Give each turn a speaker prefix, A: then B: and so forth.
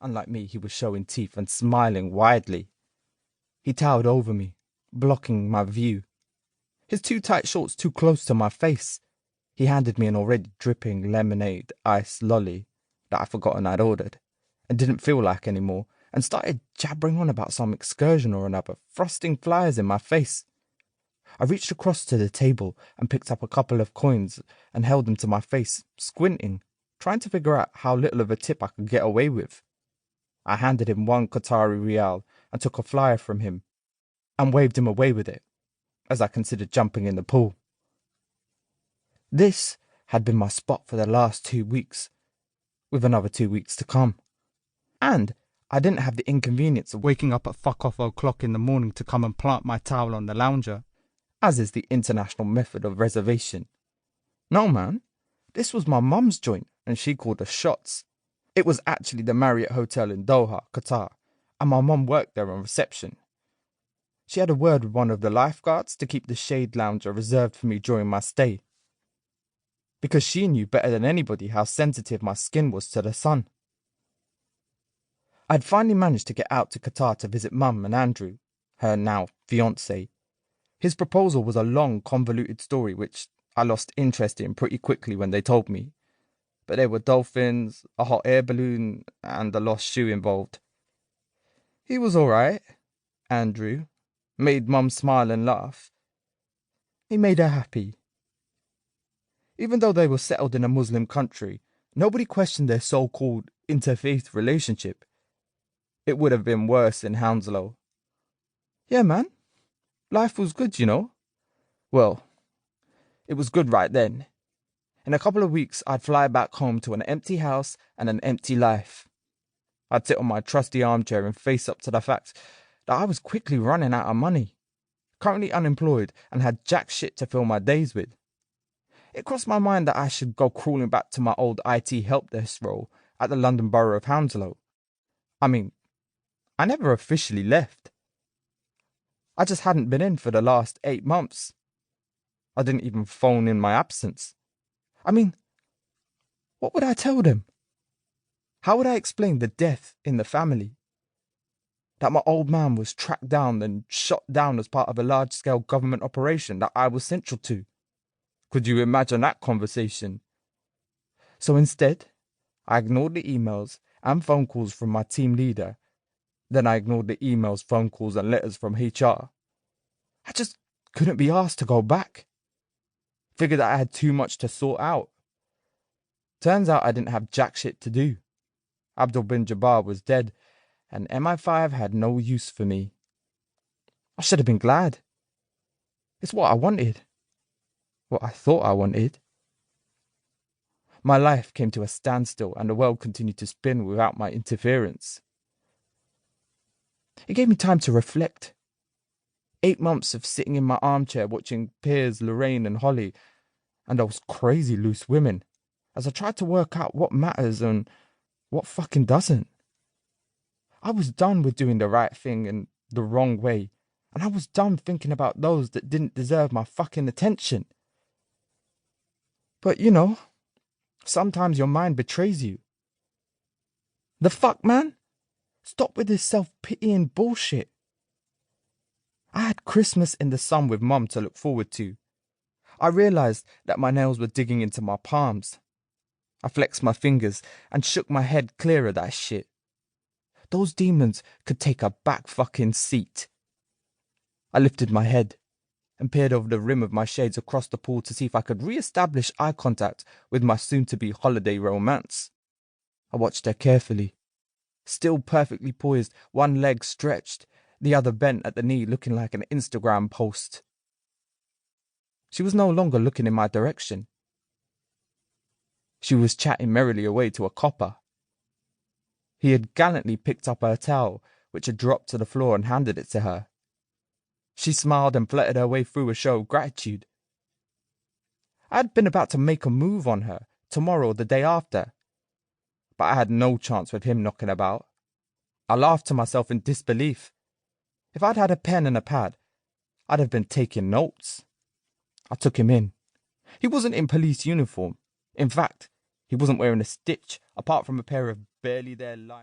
A: Unlike me, he was showing teeth and smiling widely. He towered over me, blocking my view. His too tight shorts too close to my face. He handed me an already dripping lemonade ice lolly that I'd forgotten I'd ordered and didn't feel like anymore, and started jabbering on about some excursion or another, thrusting flyers in my face. I reached across to the table and picked up a couple of coins and held them to my face, squinting, trying to figure out how little of a tip I could get away with. I handed him 1 Qatari rial and took a flyer from him and waved him away with it, as I considered jumping in the pool. This had been my spot for the last 2 weeks, with another 2 weeks to come. And I didn't have the inconvenience of waking up at fuck-off o'clock in the morning to come and plant my towel on the lounger, as is the international method of reservation. No, man, this was my mum's joint, and she called the shots. It was actually the Marriott Hotel in Doha, Qatar, and my mum worked there on reception. She had a word with one of the lifeguards to keep the shade lounger reserved for me during my stay, because she knew better than anybody how sensitive my skin was to the sun. I'd finally managed to get out to Qatar to visit Mum and Andrew, her now fiancé. His proposal was a long, convoluted story which I lost interest in pretty quickly when they told me. But there were dolphins, a hot air balloon, and a lost shoe involved. He was all right, Andrew. Made Mum smile and laugh. He made her happy. Even though they were settled in a Muslim country, nobody questioned their so-called interfaith relationship. It would have been worse in Hounslow. Yeah, man. Life was good, you know. Well, it was good right then. In a couple of weeks, I'd fly back home to an empty house and an empty life. I'd sit on my trusty armchair and face up to the fact that I was quickly running out of money, currently unemployed, and had jack shit to fill my days with. It crossed my mind that I should go crawling back to my old IT help desk role at the London Borough of Hounslow. I mean, I never officially left. I just hadn't been in for the last 8 months. I didn't even phone in my absence. I mean, what would I tell them? How would I explain the death in the family? That my old man was tracked down and shot down as part of a large-scale government operation that I was central to? Could you imagine that conversation? So instead, I ignored the emails and phone calls from my team leader. Then I ignored the emails, phone calls, and letters from HR. I just couldn't be asked to go back. Figured that I had too much to sort out. Turns out I didn't have jack shit to do. Abdul bin Jabbar was dead, and MI5 had no use for me. I should have been glad. It's what I wanted. What I thought I wanted. My life came to a standstill, and the world continued to spin without my interference. It gave me time to reflect. 8 months of sitting in my armchair watching Piers, Lorraine and Holly and those crazy loose women as I tried to work out what matters and what fucking doesn't. I was done with doing the right thing in the wrong way, and I was done thinking about those that didn't deserve my fucking attention. But you know, sometimes your mind betrays you. The fuck, man? Stop with this self-pitying bullshit. I had Christmas in the sun with Mum to look forward to. I realised that my nails were digging into my palms. I flexed my fingers and shook my head clear of that shit. Those demons could take a back fucking seat. I lifted my head and peered over the rim of my shades across the pool to see if I could re-establish eye contact with my soon-to-be holiday romance. I watched her carefully, still perfectly poised, one leg stretched, the other bent at the knee, looking like an Instagram post. She was no longer looking in my direction. She was chatting merrily away to a copper. He had gallantly picked up her towel, which had dropped to the floor, and handed it to her. She smiled and flirted her way through a show of gratitude. I had been about to make a move on her, tomorrow or the day after, but I had no chance with him knocking about. I laughed to myself in disbelief. If I'd had a pen and a pad, I'd have been taking notes. I took him in. He wasn't in police uniform. In fact, he wasn't wearing a stitch, apart from a pair of barely there lime...